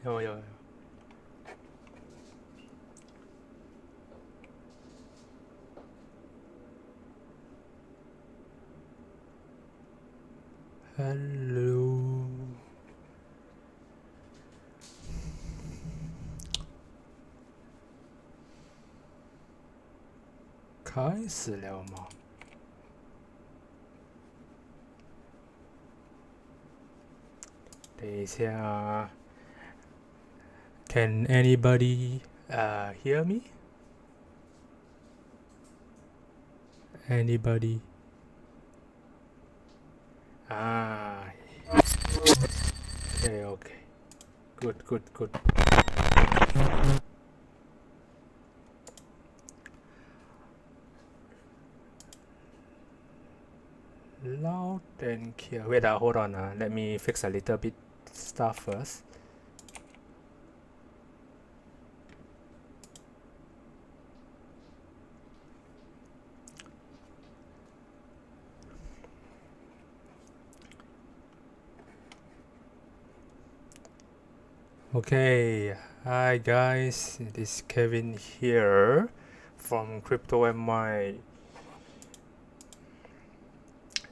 Yo. Hello. 开始了吗？等一下 ，Can anybody hear me? Anybody? Okay. Good. Loud and clear. Wait, hold on. Let me fix a little bit stuff first. Okay, hi guys, this is Kevin here from CryptoMY.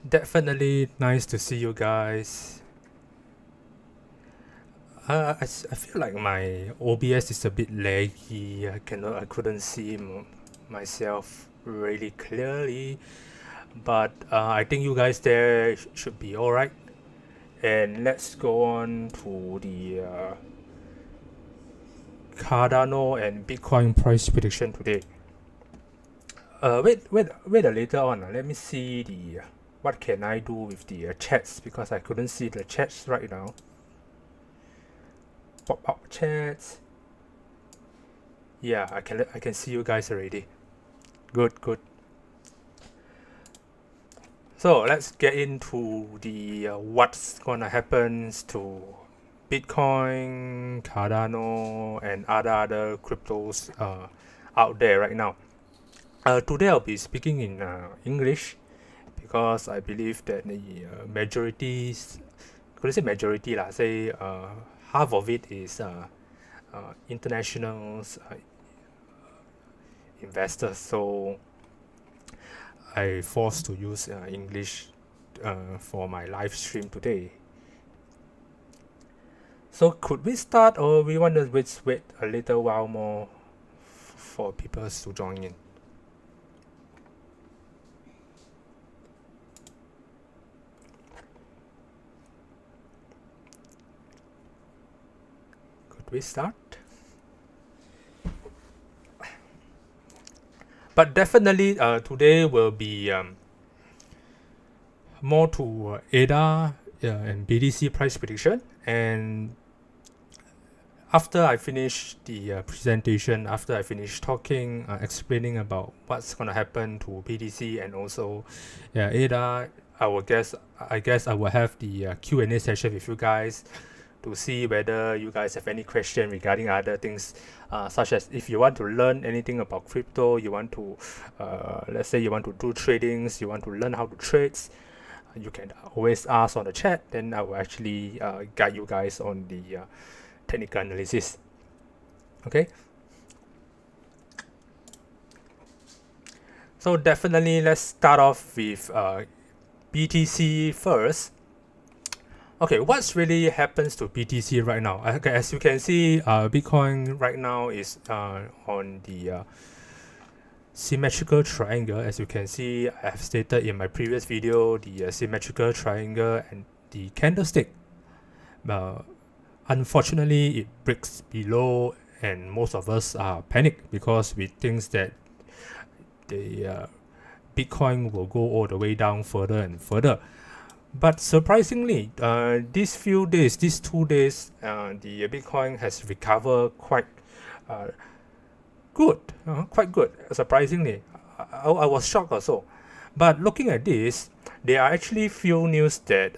Definitely nice to see you guys. I feel like my OBS is a bit laggy. I couldn't see myself really clearly, but I think you guys there should be all right. And let's go on to the Cardano and Bitcoin price prediction today. Wait a little on. Let me see the what can I do with the chats, because I couldn't see the chats right now. Pop up chats. Yeah, I can see you guys already. Good. So let's get into the what's gonna happen to Bitcoin, Cardano, and other cryptos out there right now. Today I'll be speaking in English, because I believe that the majorities, couldn't say majority lah, say half of it is international investors, so I forced to use English for my live stream today. So could we start, or we want to wait a little while more for people to join in? Could we start? But definitely today will be more to ADA and BTC price prediction. And after I finish the presentation, after I finish talking, explaining about what's going to happen to BTC and also ADA, I guess I will have the Q&A session with you guys to see whether you guys have any question regarding other things, such as if you want to learn anything about crypto, you want to, let's say you want to do tradings, you want to learn how to trade, you can always ask on the chat, then I will actually guide you guys on the technical analysis. Okay. So definitely let's start off with BTC first. Okay, what's really happens to BTC right now? Okay, as you can see, Bitcoin right now is on the symmetrical triangle. As you can see, I have stated in my previous video, the symmetrical triangle and the candlestick. Unfortunately, it breaks below, and most of us are panicked because we think that the Bitcoin will go all the way down further and further. But surprisingly, these 2 days, the Bitcoin has recovered quite good, quite good. Surprisingly, I was shocked also. But looking at this, there are actually few news that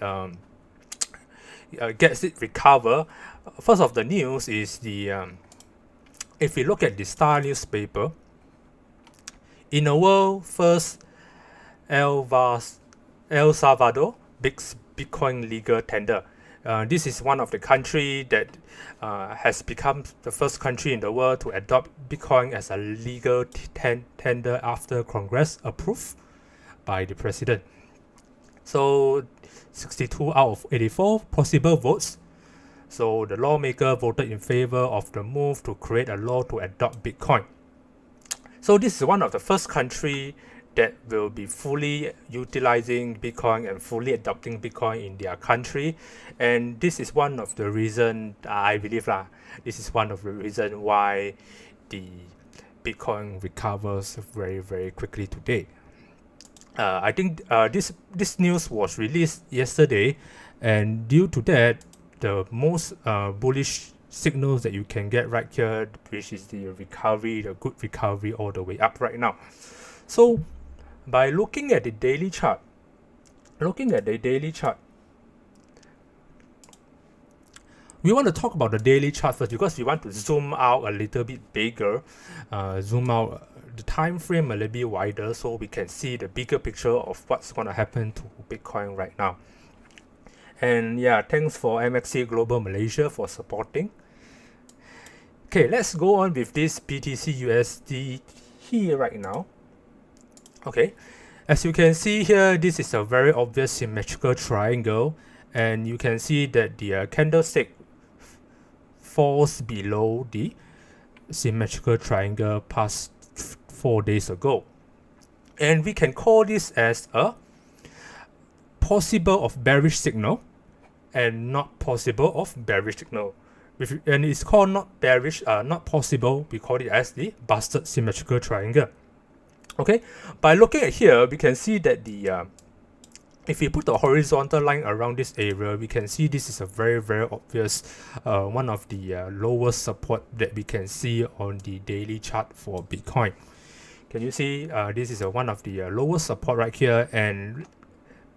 gets it recover. First of the news is the if you look at the Star newspaper, in the world first El Salvador Bitcoin legal tender. This is one of the country that has become the first country in the world to adopt Bitcoin as a legal tender after Congress approved by the president. So 62 out of 84 possible votes. So the lawmaker voted in favor of the move to create a law to adopt Bitcoin. So this is one of the first country that will be fully utilizing Bitcoin and fully adopting Bitcoin in their country. And this is one of the reason, I believe this is one of the reason why the Bitcoin recovers very, very quickly today. I think this news was released yesterday, and due to that, the most bullish signals that you can get right here, which is the recovery, the good recovery all the way up right now. So by looking at the daily chart, we want to talk about the daily chart first, because we want to zoom out a little bit bigger, zoom out the time frame a little bit wider, so we can see the bigger picture of what's going to happen to Bitcoin right now. And yeah, thanks for MXC Global Malaysia for supporting. Okay, let's go on with this BTC USD here right now. Okay, as you can see here, this is a very obvious symmetrical triangle, and you can see that the candlestick falls below the symmetrical triangle past 4 days ago, and we can call this as a possible of bearish signal and not possible of bearish signal. And it's called not bearish, not possible. We call it as the busted symmetrical triangle. Okay, by looking at here, we can see that the if we put the horizontal line around this area, we can see this is a very, very obvious one of the lowest support that we can see on the daily chart for Bitcoin. Can you see this is one of the lowest support right here, and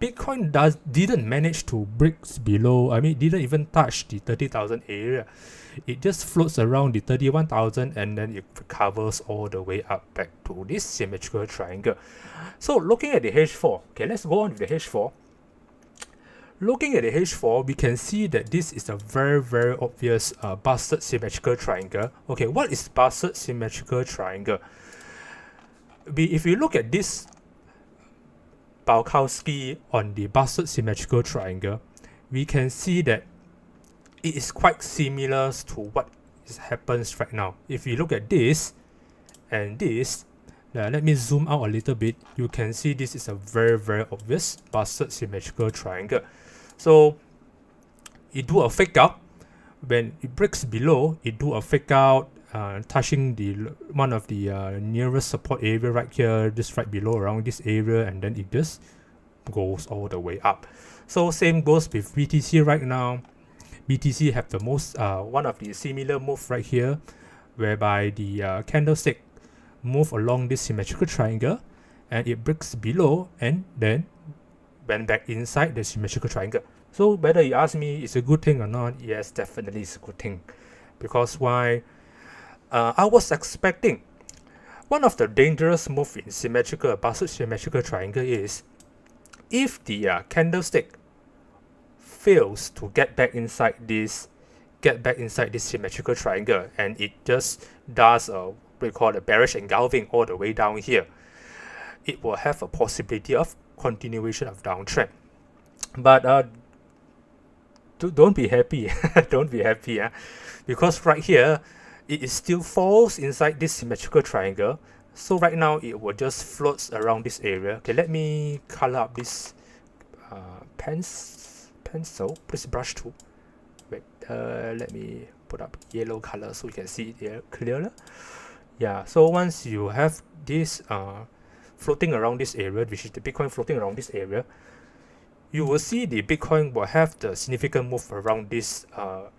Bitcoin didn't manage to break below, didn't even touch the 30,000 area. It just floats around the 31,000, and then it recovers all the way up back to this symmetrical triangle. So looking at the H4, okay, let's go on with the H4. Looking at the H4, we can see that this is a very, very obvious busted symmetrical triangle. Okay, what is busted symmetrical triangle? If you look at this Bukowski on the busted symmetrical triangle, we can see that it is quite similar to what happens right now. If you look at this and this, let me zoom out a little bit. You can see this is a very, very obvious busted symmetrical triangle. So it do a fake out. When it breaks below, it do a fake out, touching the one of the nearest support area right here, just right below around this area, and then it just goes all the way up. So same goes with BTC right now. BTC have the most one of the similar move right here, whereby the candlestick move along this symmetrical triangle, and it breaks below and then went back inside the symmetrical triangle. So whether you ask me it's a good thing or not, yes, definitely it's a good thing. Because why? I was expecting one of the dangerous move in symmetrical, busted symmetrical triangle is if the candlestick fails to get back inside this symmetrical triangle, and it just does what we call a bearish engulfing all the way down here, it will have a possibility of continuation of downtrend. But don't be happy. Don't be happy, because right here it is still falls inside this symmetrical triangle. So right now it will just floats around this area. Okay, let me color up this pencil, please brush tool. Wait, let me put up yellow color so you can see it here clearer. Yeah, so once you have this floating around this area, which is the Bitcoin floating around this area, you will see the Bitcoin will have the significant move around this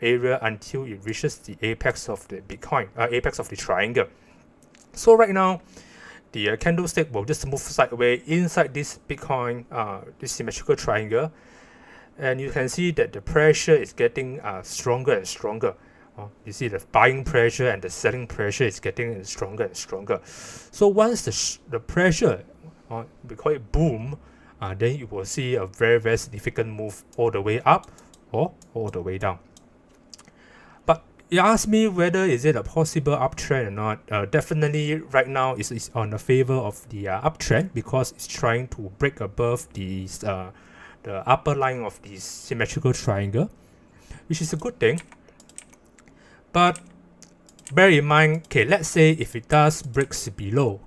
area until it reaches the apex of the Bitcoin, apex of the triangle. So right now, the candlestick will just move sideways inside this Bitcoin, this symmetrical triangle, and you can see that the pressure is getting stronger and stronger. You see the buying pressure and the selling pressure is getting stronger and stronger. So once the pressure, we call it boom, then you will see a very, very significant move all the way up or all the way down. But you ask me whether is it a possible uptrend or not. Definitely right now is on the favor of the uptrend, because it's trying to break above the upper line of the symmetrical triangle, which is a good thing. But bear in mind, okay, let's say if it does breaks below,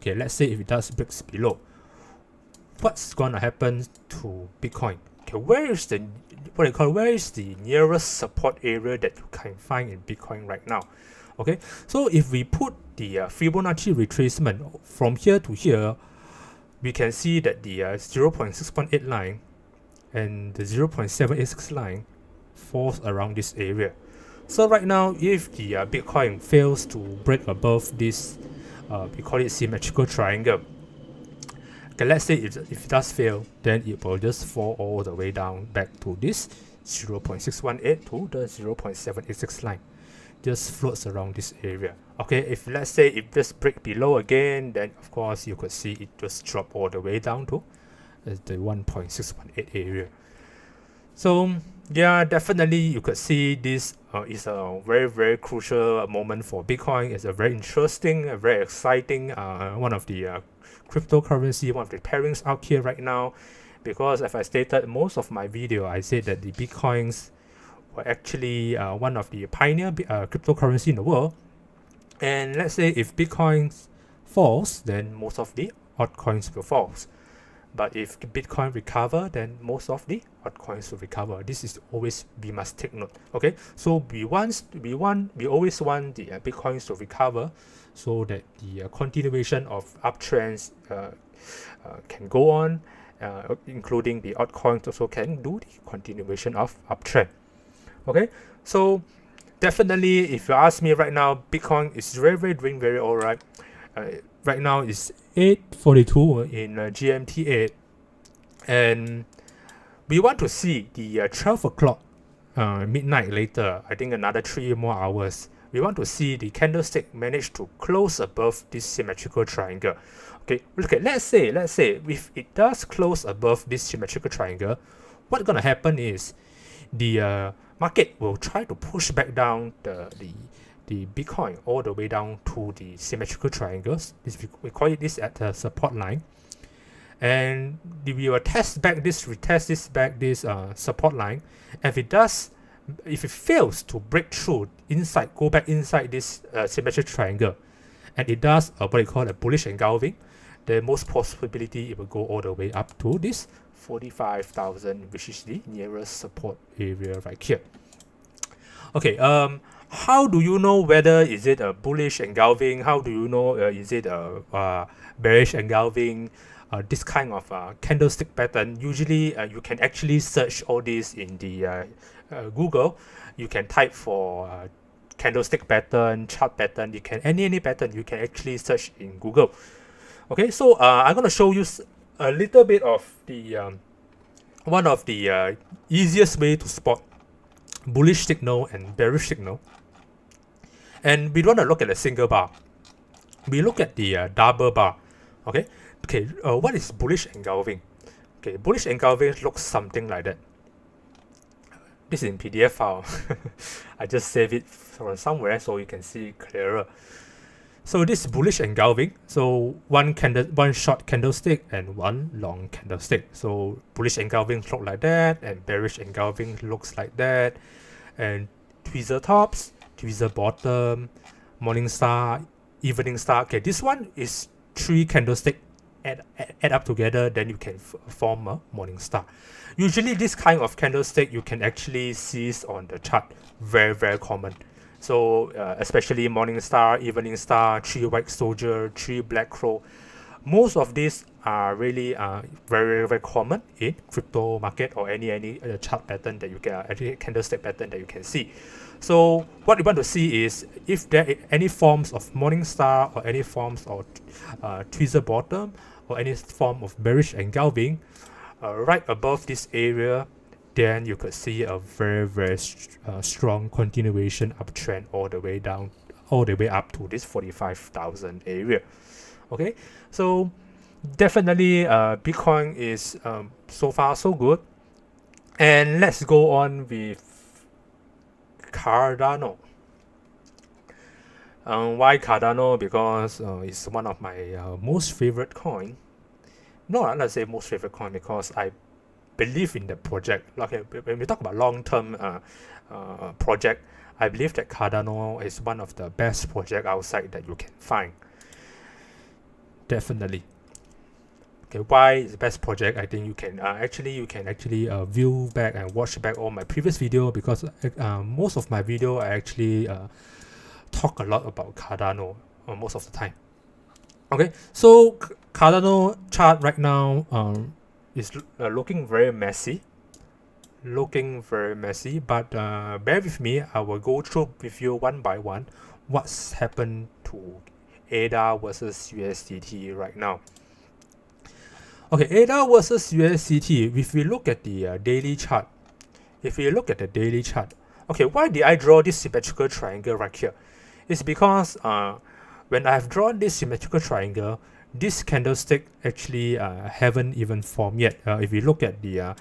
what's gonna happen to Bitcoin? Okay, where is the nearest support area that you can find in Bitcoin right now? Okay, so if we put the Fibonacci retracement from here to here, we can see that the 0.618 line and the 0.786 line falls around this area. So right now, if the Bitcoin fails to break above this, we call it symmetrical triangle. Okay, let's say if it does fail, then it will just fall all the way down back to this 0.618 to the 0.786 line. Just floats around this area. Okay, if let's say it just break below again, then of course you could see it just drop all the way down to the 1.618 area. So yeah, definitely you could see this is a very crucial moment for Bitcoin. It's a very interesting, a very exciting one of the cryptocurrency, one of the pairings out here right now, because as I stated most of my video, I said that the Bitcoins were actually one of the pioneer cryptocurrency in the world. And let's say if Bitcoin falls, then most of the altcoins will fall. But if Bitcoin recover, then most of the altcoins will recover. This is always, we must take note. Okay, so we always want the Bitcoins to recover, so that the continuation of uptrends can go on, including the altcoins also can do the continuation of uptrend. Okay, so definitely, if you ask me right now, Bitcoin is doing very alright. Right now it's 8:42 in GMT 8, and we want to see the 12 o'clock midnight later. I think another 3 more hours. We want to see the candlestick manage to close above this symmetrical triangle. Okay, let's say if it does close above this symmetrical triangle, what's gonna happen is the market will try to push back down the Bitcoin all the way down to the symmetrical triangles. We call it this at the support line, and we will retest this support line. If it fails to break through go back inside this symmetric triangle, and it does what we call a bullish engulfing, the most possibility it will go all the way up to this 45,000, which is the nearest support area right here. Okay, how do you know whether is it a bullish engulfing? How do you know is it a bearish engulfing? This kind of candlestick pattern, usually you can actually search all this in the Google. You can type for candlestick pattern, chart pattern. You can any pattern you can actually search in Google. Okay, so I'm gonna show you a little bit of the one of the easiest way to spot bullish signal and bearish signal. And we don't want to look at a single bar. We look at the double bar. Okay. What is bullish engulfing? Okay, bullish engulfing looks something like that. This is in PDF file. I just save it from somewhere so you can see clearer. So this is bullish engulfing. So one short candlestick and one long candlestick. So bullish engulfing look like that, and bearish engulfing looks like that. And tweezer tops, tweezer bottom, morning star, evening star. Okay, this one is 3 candlestick add up together, then you can form a morning star. Usually this kind of candlestick you can actually see on the chart, very common. So especially morning star, evening star, 3 white soldier, 3 black crow. Most of these are really very common in crypto market, or any chart pattern that you get, any candlestick pattern that you can see. So what you want to see is if there are any forms of morning star, or any forms of tweezer bottom, or any form of bearish engulfing right above this area, then you could see a very strong continuation uptrend all the way down, all the way up to this 45,000 area. Okay, so definitely Bitcoin is so far so good. And let's go on with Cardano. Why Cardano? Because it's one of my most favorite coin. No, let's say most favorite coin because I believe in the project. Like when we talk about long-term project, I believe that Cardano is one of the best project outside that you can find. Definitely. Okay, why is the best project? I think you can actually view back and watch back all my previous video, because most of my video I actually talk a lot about Cardano most of the time. Okay, so Cardano chart right now is looking very messy. But bear with me. I will go through with you one by one what's happened to ADA versus USDT right now. Okay, ADA versus USDT. If we look at the daily chart, okay, why did I draw this symmetrical triangle right here? It's because when I've drawn this symmetrical triangle, this candlestick actually haven't even formed yet. If we look at the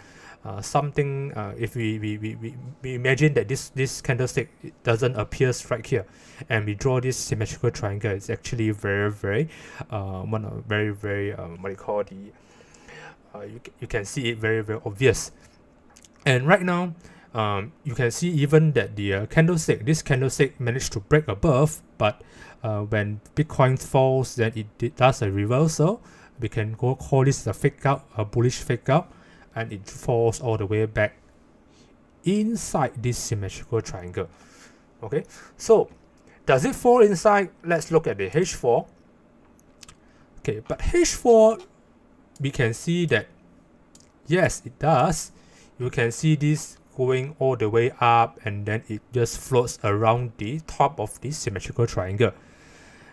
if we imagine that this candlestick doesn't appear right here, and we draw this symmetrical triangle, it's actually very what do you call the you can see it very obvious. And right now you can see even that the this candlestick managed to break above, but when Bitcoin falls, then it does a reversal. We can call this a fake out, a bullish fake out, and it falls all the way back inside this symmetrical triangle. Okay, so does it fall inside? Let's look at the H4. Okay, but H4, we can see that yes, it does. You can see this going all the way up, and then it just floats around the top of this symmetrical triangle.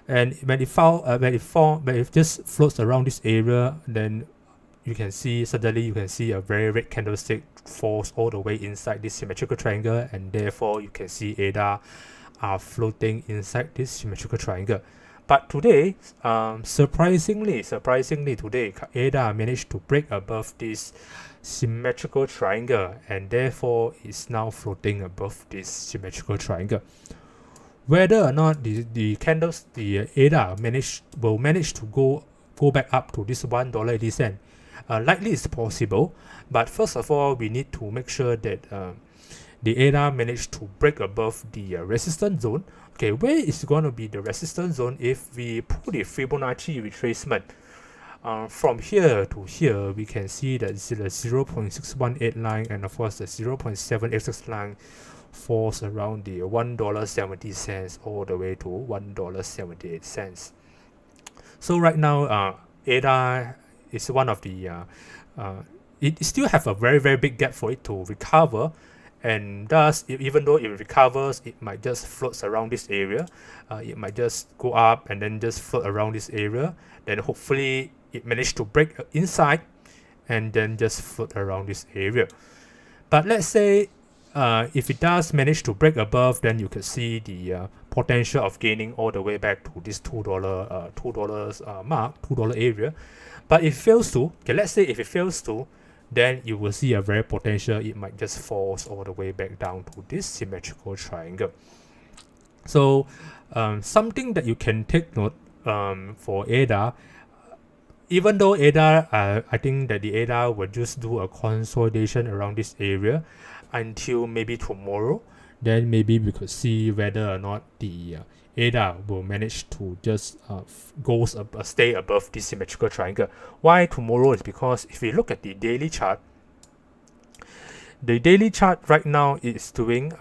And when it just floats around this area, then you can see suddenly you can see a very red candlestick falls all the way inside this symmetrical triangle, and therefore you can see ADA are floating inside this symmetrical triangle. But today, surprisingly today, ADA managed to break above this symmetrical triangle, and therefore is now floating above this symmetrical triangle. Whether or not the candles, the ADA will manage to go back up to this $1.80, likely it's possible. But first of all, we need to make sure that the ADA managed to break above the resistance zone. Okay, where is going to be the resistance zone if we put a Fibonacci retracement? From here to here, we can see that the 0.618 line, and of course the 0.786 line falls around the $1.70 all the way to $1.78. So right now, ADA is one of the it still have a very big gap for it to recover, and thus even though it recovers, it might just floats around this area. It might just go up and then just float around this area, then hopefully it managed to break inside and then just float around this area. But let's say if it does manage to break above, then you can see the potential of gaining all the way back to this $2 mark, $2 area. But if it fails to, okay, let's say if it fails to, then you will see a very potential it might just falls all the way back down to this symmetrical triangle. So something that you can take note for ADA, even though ADA, I think that the ADA will just do a consolidation around this area until maybe tomorrow. Then maybe we could see whether or not the ADA will manage to just stay above this symmetrical triangle. Why tomorrow is because if we look at the daily chart right now is doing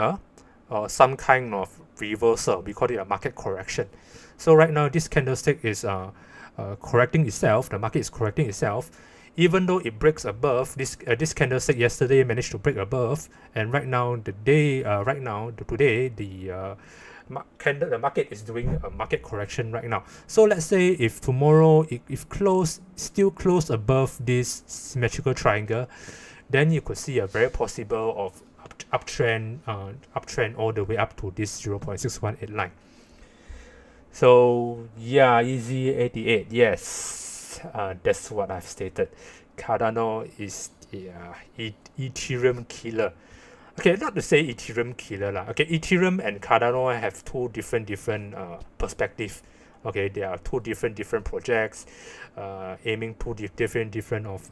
some kind of reversal. We call it a market correction. So right now this candlestick is correcting itself. The market is correcting itself. Even though it breaks above this candlestick yesterday managed to break above, and right now today the market is doing a market correction right now. So let's say if tomorrow if still close above this symmetrical triangle, then you could see a very possible of uptrend all the way up to this 0.618 line. So yeah, easy 88. Yes, that's what I've stated. Cardano is Yeah, Ethereum killer. Okay, not to say Ethereum killer lah. Okay, Ethereum and Cardano have two different perspective. Okay, they are two different projects, aiming two different of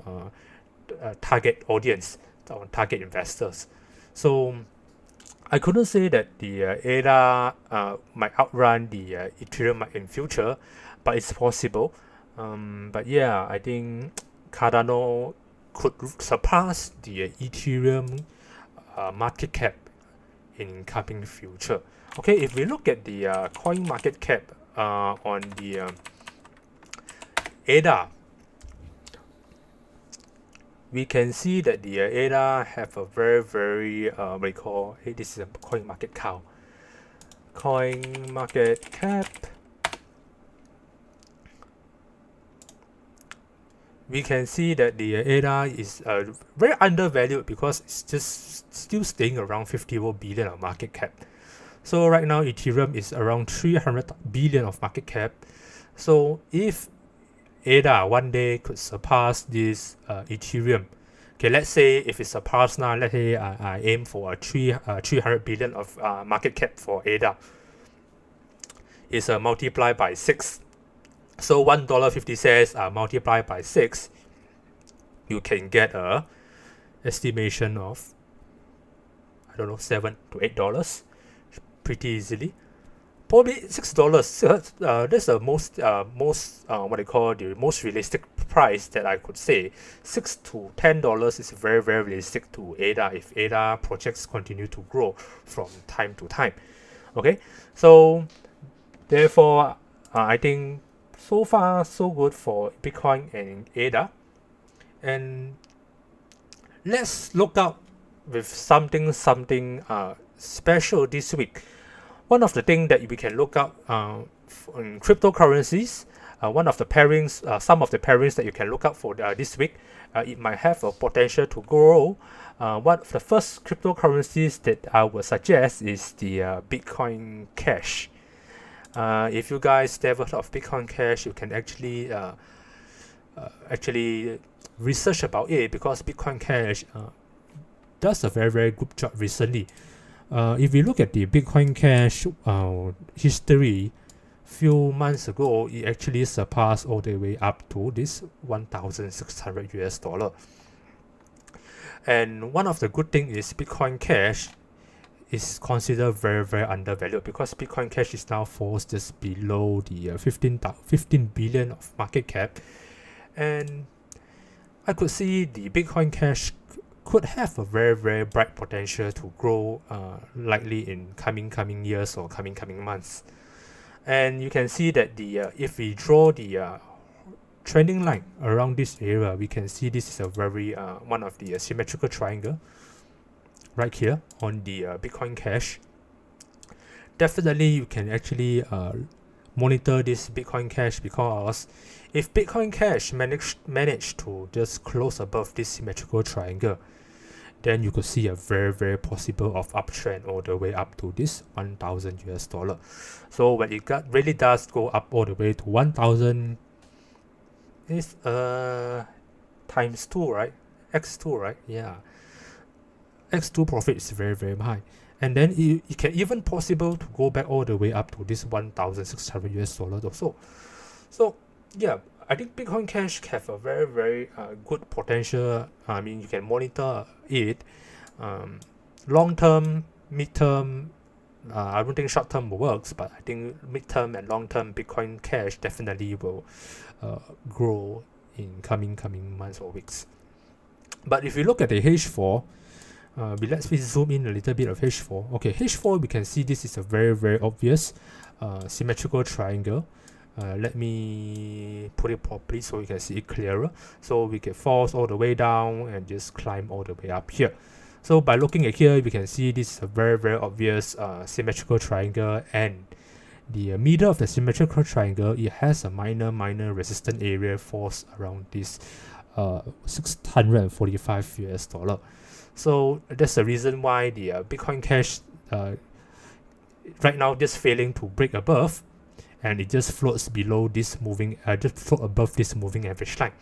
target audience or target investors. So I couldn't say that the ADA might outrun the Ethereum in future, but it's possible. But yeah, I think Cardano could surpass the Ethereum market cap in coming future. Okay, if we look at the coin market cap on the ADA, we can see that the ADA have a very what we call, hey, this is a coin market cow. Coin market cap. We can see that the ADA is very undervalued because it's just still staying around 54 billion of market cap. So right now Ethereum is around 300 billion of market cap. So if ADA one day could surpass this Ethereum, okay, let's say if it surpass now, let's say I aim for a 300 billion of market cap for ADA. It's multiplied by 6. So $1.50 multiplied by 6, you can get a estimation of, I don't know, $7 to $8 pretty easily. Probably $6. That's the most what I call the most realistic price that I could say. $6 to $10 is very realistic to ADA if ADA projects continue to grow from time to time. Okay, so therefore I think so far so good for Bitcoin and ADA. And let's look out with something special this week. One of the things that we can look up in cryptocurrencies, one of the pairings, some of the pairings that you can look up for this week, it might have a potential to grow. One of the first cryptocurrencies that I would suggest is the Bitcoin Cash. If you guys never heard of Bitcoin Cash, you can actually research about it, because Bitcoin Cash does a very good job recently. If we look at the Bitcoin Cash history, few months ago, it actually surpassed all the way up to this $1,600. And one of the good thing is Bitcoin Cash is considered very undervalued, because Bitcoin Cash is now forced just below the 15 billion of market cap. And I could see the Bitcoin Cash could have a very bright potential to grow likely in coming years or coming months. And you can see that the if we draw the trending line around this area, we can see this is a very one of the symmetrical triangle right here on the Bitcoin Cash. Definitely you can actually monitor this Bitcoin Cash, because if Bitcoin Cash manage to just close above this symmetrical triangle, then you could see a very possible of uptrend all the way up to this $1,000. So when it really does go up all the way to 1,000, is times 2, right? X2, right? Yeah, X2 profit is very high. And then it can even possible to go back all the way up to this $1,600 or so. So yeah, I think Bitcoin Cash have a very good potential. I mean, you can monitor it long term, mid term. I don't think short term works, but I think mid term and long term Bitcoin Cash definitely will grow in coming months or weeks. But if you look at the H4, let's zoom in a little bit of H4. Okay, H4, we can see this is a very obvious symmetrical triangle. Let me put it properly so you can see it clearer. So we can fall all the way down and just climb all the way up here. So by looking at here, we can see this is a very obvious symmetrical triangle, and the middle of the symmetrical triangle, it has a minor resistance area force around this $645. So that's the reason why the Bitcoin Cash right now just failing to break above, and it just floats below this moving, just float above this moving average line.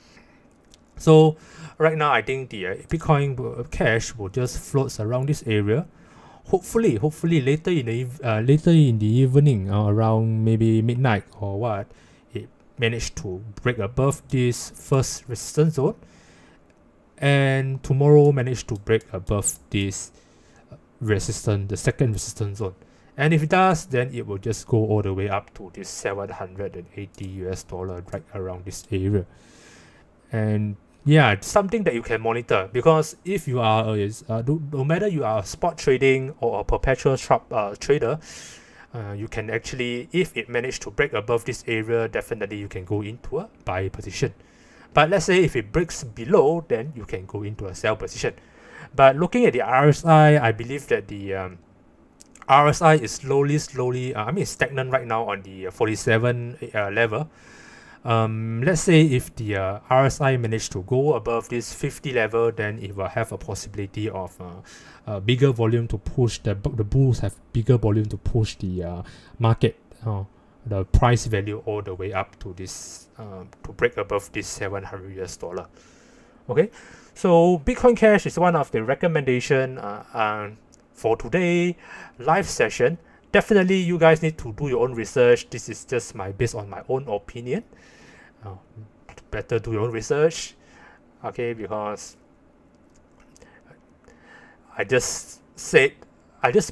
So right now I think the Bitcoin Cash will just floats around this area. Hopefully later in the evening, around maybe midnight or what, it managed to break above this first resistance zone, and tomorrow managed to break above this the second resistance zone. And if it does, then it will just go all the way up to this 780 US dollar right around this area. And yeah, it's something that you can monitor, because if you are no matter you are spot trading or a perpetual trader, you can actually, if it managed to break above this area, definitely you can go into a buy position. But let's say if it breaks below, then you can go into a sell position. But looking at the RSI, I believe that the RSI is slowly, stagnant right now on the 47 level. Let's say if the RSI managed to go above this 50 level, then it will have a possibility of bigger volume to push the bulls have bigger volume to push the market, the price value all the way up to this to break above this 700 US dollar. Okay, so Bitcoin Cash is one of the recommendation for today live session. Definitely you guys need to do your own research. This is just based on my own opinion. Better do your own research, okay, because I just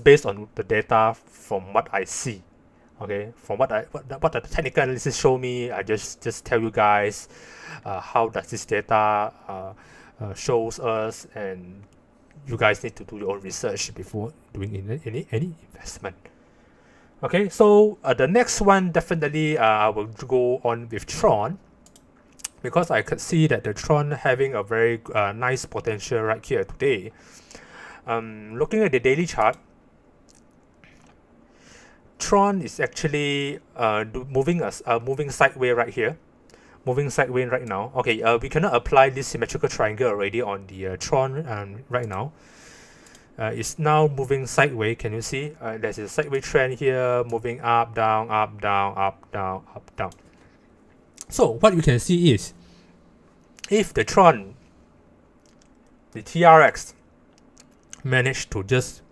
based on the data from what I see, okay, from what the technical analysis show me. I just tell you guys how does this data shows us, and you guys need to do your own research before doing any investment. Okay, so the next one, definitely I will go on with Tron, because I could see that the Tron having a very nice potential right here today. Looking at the daily chart, Tron is actually moving sideways right here, moving sideways right now. Okay, we cannot apply this symmetrical triangle already on the Tron right now. It's now moving sideways. Can you see? There's a sideways trend here, moving up, down, up, down, up, down, up, down. So what we can see is, if the Tron, the TRX, managed to just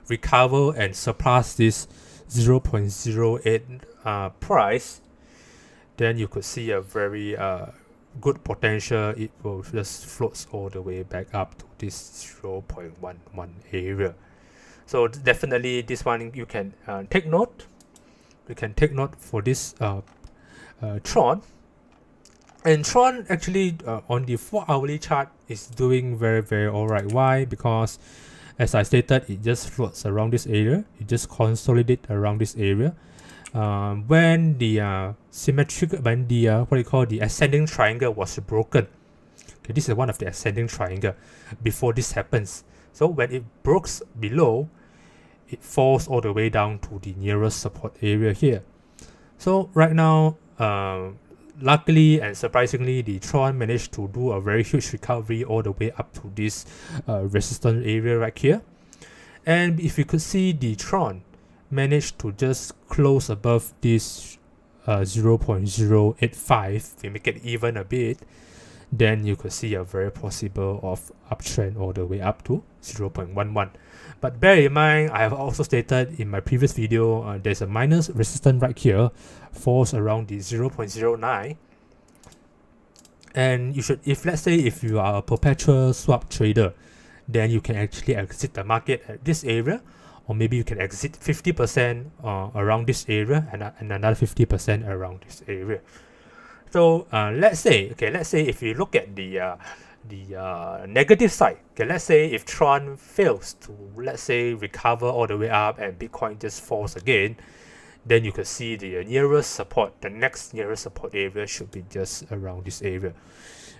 recover and surpass this 0.08 price, then you could see a very good potential. It will just floats all the way back up to this 0.11 area. So definitely this one you can take note. You can take note for this Tron. And Tron actually on the 4-hourly chart is doing very alright. Why? Because as I stated, it just floats around this area. It just consolidates around this area. When the the ascending triangle was broken. Okay, this is one of the ascending triangle before this happens. So when it breaks below, it falls all the way down to the nearest support area here. So right now, luckily and surprisingly, the Tron managed to do a very huge recovery all the way up to this resistance area right here. And if you could see, the Tron managed to just close above this 0.085. We make it even a bit, then you could see a very possible of uptrend all the way up to 0.11. But bear in mind, I have also stated in my previous video, there's a minus resistance right here, falls around the 0.09. And you should, let's say if you are a perpetual swap trader, then you can actually exit the market at this area, or maybe you can exit 50% around this area and another 50% around this area. So let's say if you look at the negative side, okay, let's say if Tron fails to, let's say, recover all the way up and Bitcoin just falls again, then you can see the nearest support, the next nearest support area should be just around this area,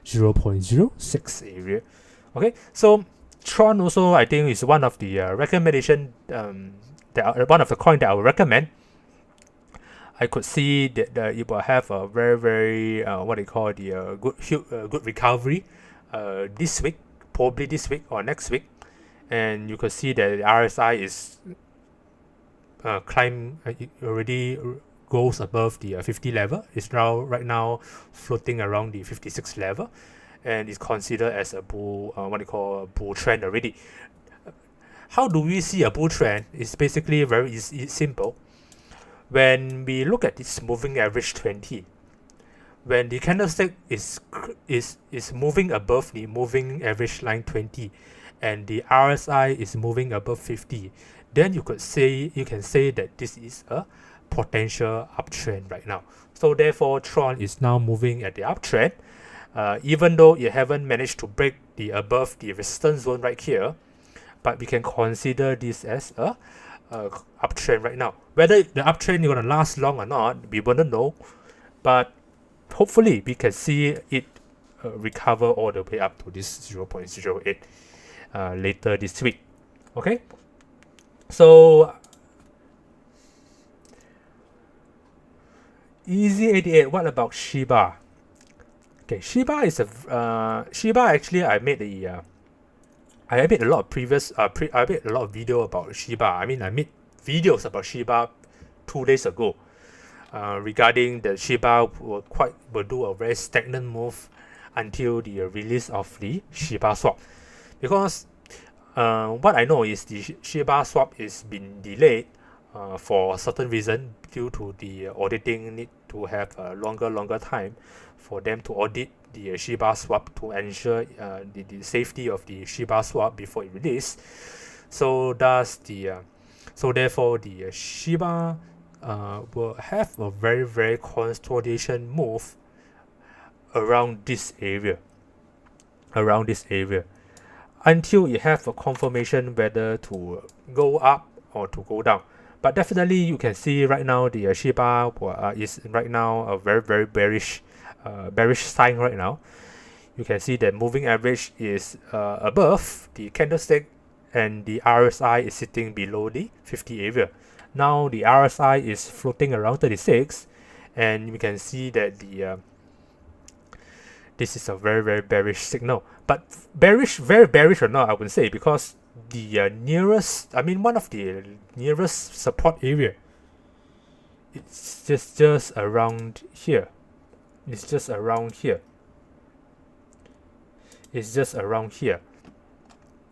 0.06 area. Okay, so Tron also, I think, is one of the recommendation, one of the coin that I would recommend. I could see that it will have a very good recovery this week, probably this week or next week, and you could see that the RSI is already goes above the 50 level. It's now right now floating around the 56 level, and is considered as a bull, what you call a bull trend already. How do we see a bull trend? It's basically very simple. When we look at this moving average 20, when the candlestick is moving above the moving average line 20, and the RSI is moving above 50, then you can say that this is a potential uptrend right now. So therefore, Tron is now moving at the uptrend, even though it haven't managed to break the above the resistance zone right here, but we can consider this as a uptrend right now. Whether the uptrend is gonna last long or not, we wouldn't know, but hopefully we can see it recover all the way up to this 0.08 later this week. Okay, so Easy88, what about Shiba? Okay, Shiba is a Shiba. Actually, I made a lot of previous I made a lot of video about Shiba. I mean, I made videos about Shiba 2 days ago, regarding the Shiba will do a very stagnant move until the release of the Shiba swap, because what I know is the Shiba swap is been delayed for a certain reason, due to the auditing need to have a longer time for them to audit the Shiba swap to ensure the safety of the Shiba swap before it release. So therefore the Shiba will have a very consolidation move around this area, until you have a confirmation whether to go up or to go down. But definitely you can see right now the Shiba is right now a very bearish sign right now. You can see that moving average is above the candlestick, and the RSI is sitting below the 50 area. Now the RSI is floating around 36, and we can see that the this is a very bearish signal. But very bearish or not, I would say, because the one of the nearest support area, it's just around here. It's just around here.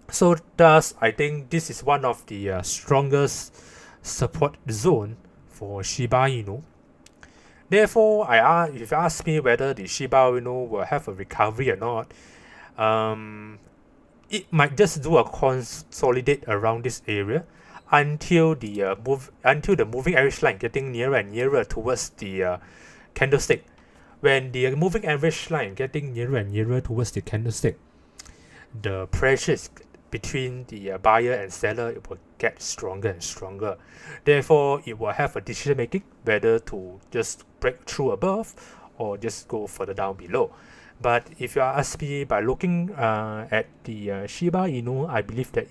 So thus, I think this is one of the strongest support zone for Shiba Inu. Therefore, if you ask me whether the Shiba Inu will have a recovery or not, it might just do a consolidate around this area until the moving average line getting nearer and nearer towards the candlestick. When the moving average line getting nearer and nearer towards the candlestick, the pressures between the buyer and seller, it will get stronger and stronger. Therefore, it will have a decision making whether to just break through above or just go further down below. But if you ask me, by looking at the Shiba Inu, I believe that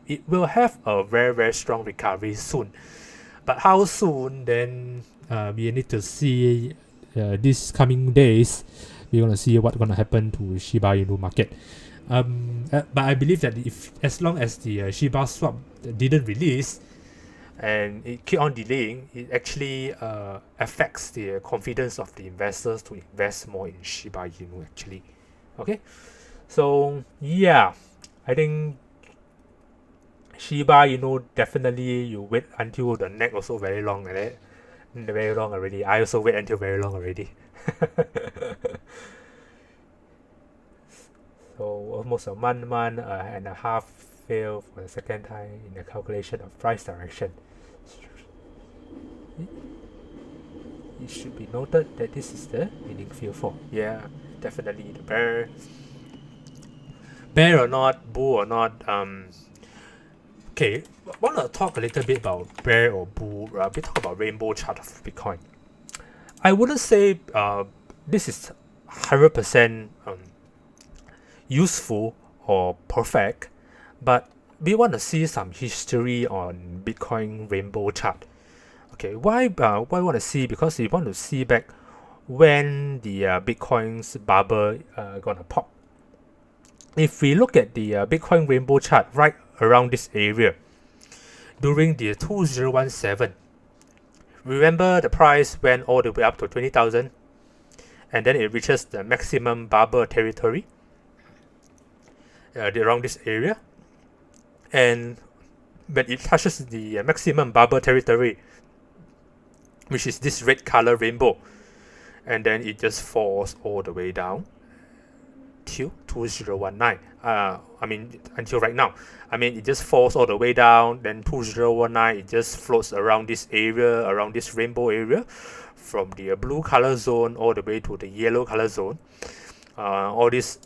it will have a very strong recovery soon. But how soon, then we need to see these coming days. We're going to see what's going to happen to Shiba Inu market. But I believe that as long as the Shiba swap didn't release and it keep on delaying, it actually affects the confidence of the investors to invest more in Shiba Inu actually. Okay, so yeah, I think Shiba Inu, definitely you wait until the neck also very long, right? Very long already. I also wait until very long already. So almost a month and a half fail for the second time in the calculation of price direction. It should be noted that this is the winning field for. Yeah, definitely the bear or not, bull or not. Okay, I want to talk a little bit about bear or bull. We talk about rainbow chart of Bitcoin. I wouldn't say this is 100% useful or perfect, but we want to see some history on Bitcoin rainbow chart. Okay, why want to see? Because we want to see back when the Bitcoin's bubble gonna pop. If we look at the Bitcoin rainbow chart right around this area during the 2017, Remember the price went all the way up to 20,000, and then it reaches the maximum bubble territory around this area. And when it touches the maximum bubble territory, which is this red color rainbow, and then it just falls all the way down till 2019. I mean, until right now. I mean, it just falls all the way down, then 2019, it just floats around this area, around this rainbow area, from the blue color zone all the way to the yellow color zone. All this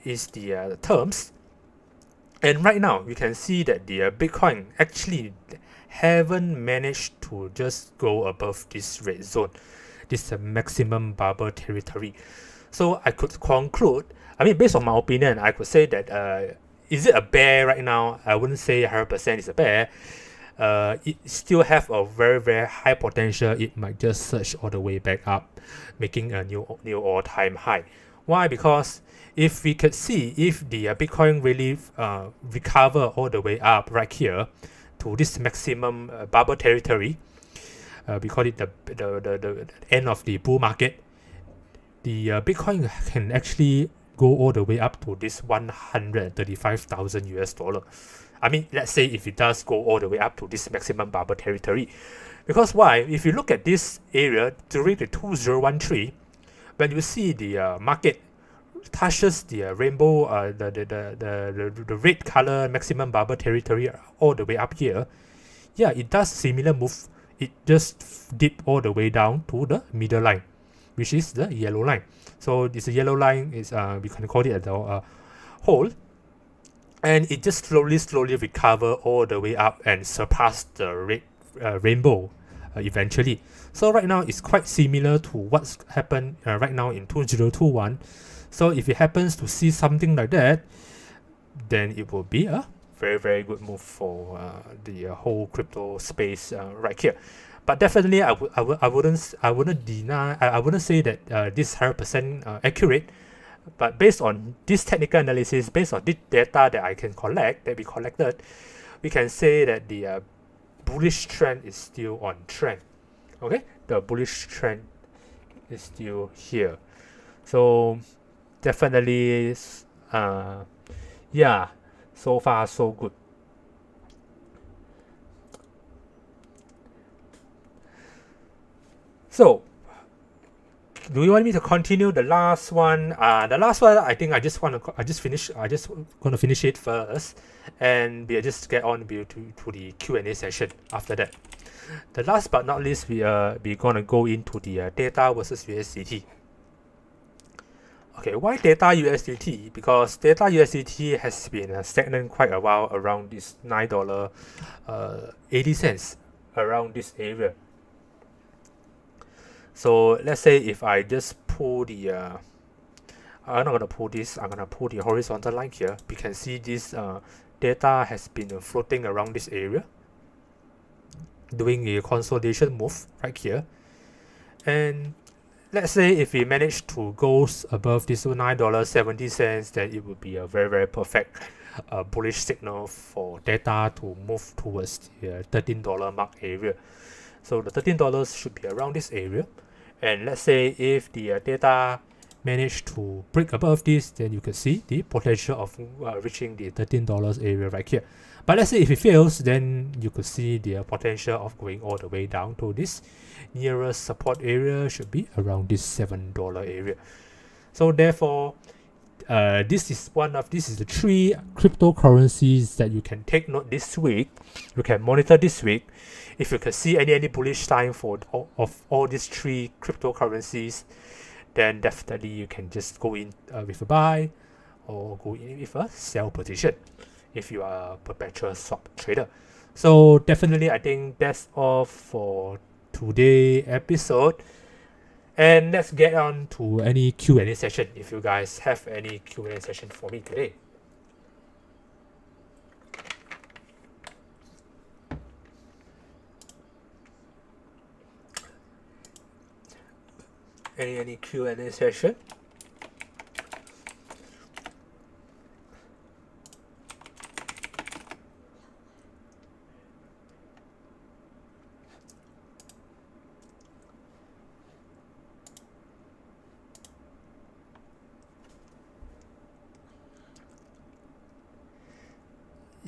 is the terms. And right now, you can see that the Bitcoin actually haven't managed to just go above this red zone, this maximum bubble territory. So I could conclude, I mean, based on my opinion, I could say that is it a bear right now? I wouldn't say 100% is a bear. It still have a very, very high potential. It might just surge all the way back up, making a new all-time high. Why? Because if we could see if the Bitcoin really recover all the way up right here to this maximum bubble territory, we call it the end of the bull market, the Bitcoin can actually go all the way up to this 135,000 US dollar. I mean, let's say if it does go all the way up to this maximum bubble territory. Because why? If you look at this area during the 2013, when you see the market touches the rainbow, the red color maximum bubble territory all the way up here, yeah, it does similar move. It just dip all the way down to the middle line, which is the yellow line. So this yellow line is we can call it the hole, and it just slowly recover all the way up and surpass the red rainbow eventually. So right now it's quite similar to what's happened right now in 2021. So if it happens to see something like that, then it will be a very, very good move for the whole crypto space right here. But definitely, I wouldn't deny, I wouldn't say that this 100% accurate. But based on this technical analysis, based on this data that I can collect, that we collected, we can say that the bullish trend is still on trend. Okay, the bullish trend is still here. So definitely, yeah, so far so good. So, do you want me to continue the last one? The last one, I think I just gonna finish it first, and we'll just get on to the Q&A session after that. The last but not least, we gonna go into the data versus USDT. Okay, why data USDT? Because data USDT has been stagnant quite a while around this $9.80 around this area. So let's say if I just pull the I'm not gonna pull this, I'm gonna pull the horizontal line here. We can see this data has been floating around this area, doing a consolidation move right here. And let's say if we manage to go above this $9.70, then it would be a very, very perfect bullish signal for data to move towards the $13 mark area. So the $13 should be around this area. And let's say if the data manage to break above this, then you can see the potential of reaching the $13 area right here. But let's say if it fails, then you could see the potential of going all the way down to this nearest support area should be around this $7 area. So therefore, this is the 3 cryptocurrencies that you can take note this week. You can monitor this week. If you can see any bullish sign for all these 3 cryptocurrencies, then definitely you can just go in with a buy or go in with a sell position if you are a perpetual swap trader. So definitely, I think that's all for today's episode. And let's get on to any Q&A session if you guys have any Q&A session for me today. Any Q&A session?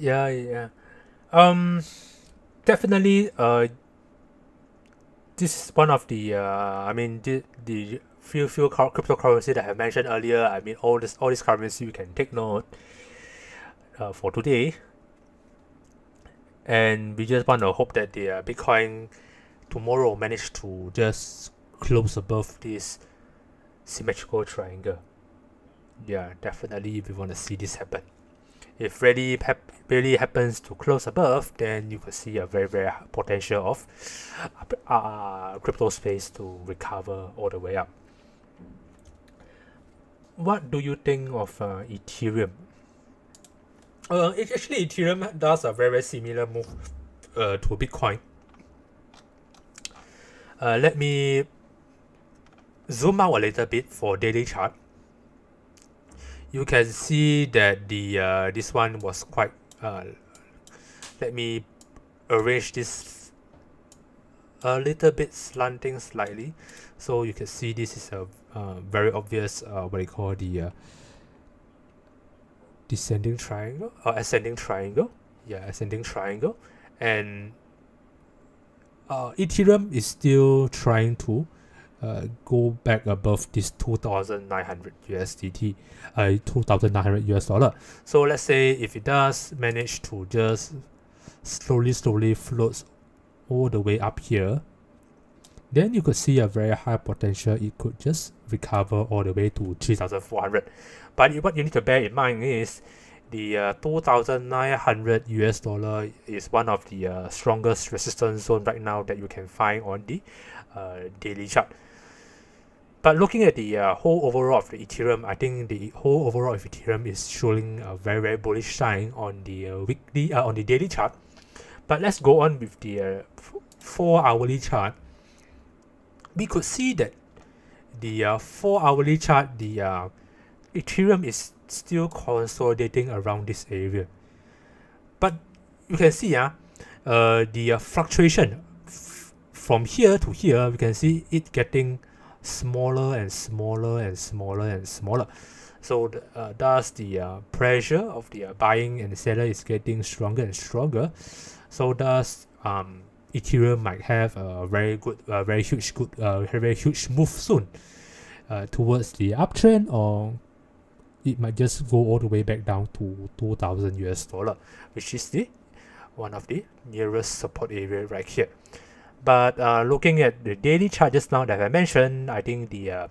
Yeah. Um, Definitely. This is one of the. I mean, the few cryptocurrency that I mentioned earlier. I mean, all this currency you can take note for today, and we just want to hope that the Bitcoin tomorrow manage to just close above this symmetrical triangle. Yeah, definitely we want to see this happen. If really happens to close above, then you could see a very potential of crypto space to recover all the way up. What do you think of Ethereum? Actually, Ethereum does a very similar move to Bitcoin. Let me zoom out a little bit for daily chart. You can see that the this one was quite. Let me arrange this a little bit slanting slightly, so you can see this is a very obvious what you call the descending triangle or ascending triangle. Yeah, ascending triangle, and Ethereum is still trying to go back above this 2,900 USDT, 2,900 US dollar. So let's say if it does manage to just slowly floats all the way up here, then you could see a very high potential. It could just recover all the way to 3,400. But what you need to bear in mind is the 2,900 US dollar is one of the strongest resistance zone right now that you can find on the daily chart. But looking at the whole overall of the Ethereum, I think the whole overall of Ethereum is showing a very bullish sign on the weekly on the daily chart. But let's go on with the 4-hourly chart. We could see that the 4-hourly chart, the Ethereum is still consolidating around this area. But you can see the fluctuation from here to here, we can see it getting smaller and smaller. So thus the pressure of the buying and seller is getting stronger and stronger. So thus Ethereum might have a very huge move soon towards the uptrend, or it might just go all the way back down to 2,000 US dollar, which is the one of the nearest support area right here. But looking at the daily chart just now that I mentioned, I think the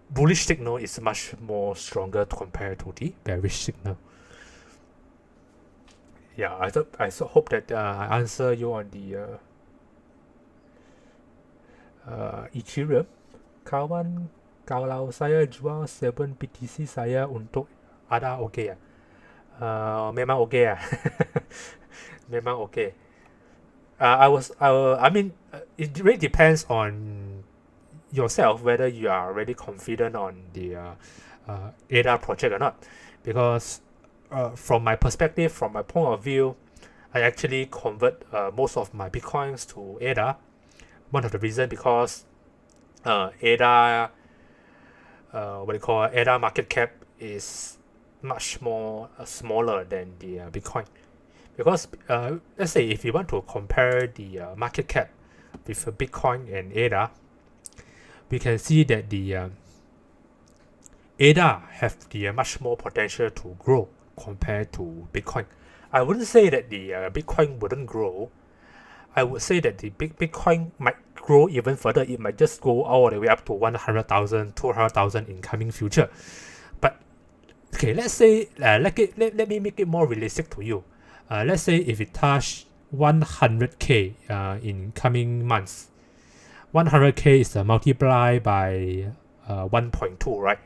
bullish signal is much more stronger compared to the bearish signal. Yeah, I hope that I answer you on the Ethereum. Kawan, kalau saya jual 7 BTC saya untuk ada okay ya? Memang okay ya? Memang okay. I mean, it really depends on yourself whether you are really confident on the ADA project or not. Because from my perspective, from my point of view, I actually convert most of my Bitcoins to ADA. One of the reasons because ADA, ADA market cap is much more smaller than the Bitcoin. Because let's say if you want to compare the market cap with Bitcoin and ADA, we can see that the ADA have the much more potential to grow compared to Bitcoin. I wouldn't say that the Bitcoin wouldn't grow. I would say that the Bitcoin might grow even further. It might just go all the way up to 100,000, 200,000 in coming future. But okay, let's say let me make it more realistic to you. Let's say if it touch 100k in coming months, 100k is multiplied by 1.2, right?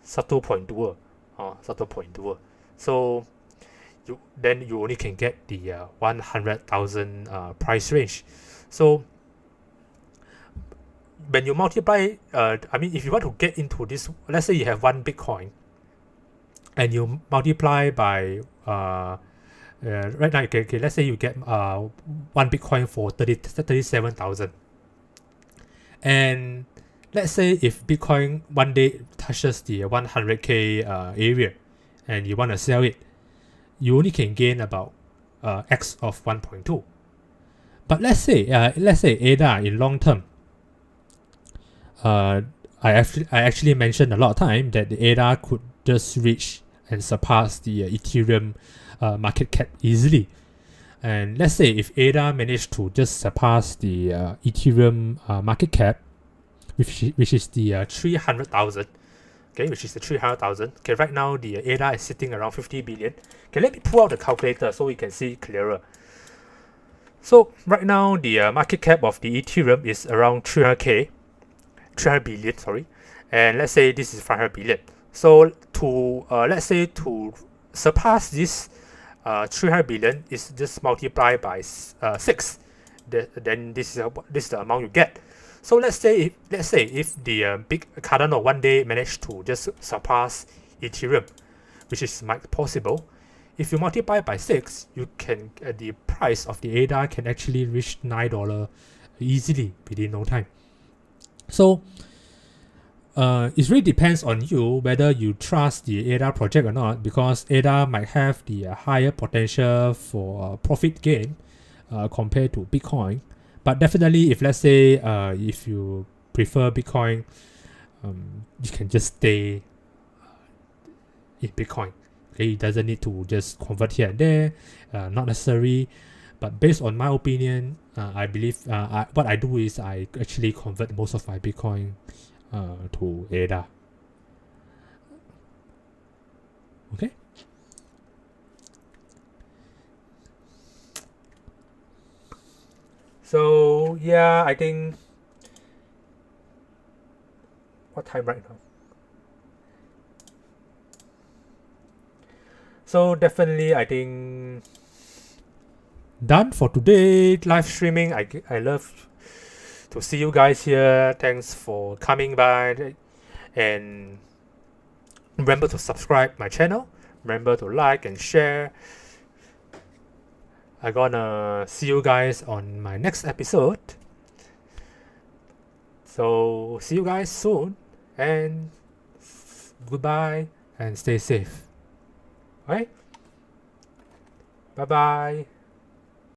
1.2. 1.2. So then you only can get the 100,000 price range. So when you multiply, I mean, if you want to get into this, let's say you have 1 Bitcoin, and you multiply by right now, okay, let's say you get 1 Bitcoin for 37,000, and let's say if Bitcoin one day touches the 100k area and you want to sell it, you only can gain about x of 1.2. But let's say ADA in long term, I actually mentioned a lot of time that the ADA could just reach and surpass the Ethereum market cap easily. And let's say if ADA managed to just surpass the Ethereum market cap, which is the 300,000, okay, which is the 300,000. Okay, right now the ADA is sitting around 50 billion. Okay, let me pull out the calculator so we can see clearer. So right now the market cap of the Ethereum is around 300 billion, sorry, and let's say this is 500 billion. So to let's say to surpass this 300 billion is just multiplied by 6. Then this is the amount you get. So let's say if the big Cardano one day managed to just surpass Ethereum, which is possible, if you multiply by 6, you can the price of the ADA can actually reach $9 easily within no time. So it really depends on you whether you trust the ADA project or not, because ADA might have the higher potential for profit gain compared to Bitcoin. But definitely, if let's say if you prefer Bitcoin, you can just stay in Bitcoin. Okay, it doesn't need to just convert here and there, not necessary. But based on my opinion, I believe what I do is I actually convert most of my Bitcoin to ADA. Okay. So yeah, I think what time right now? So definitely, I think done for today. Live streaming. I love to see you guys here. Thanks for coming by, and remember to subscribe my channel. Remember to like and share. I'm gonna see you guys on my next episode. So see you guys soon, and goodbye and stay safe. Alright? Bye bye.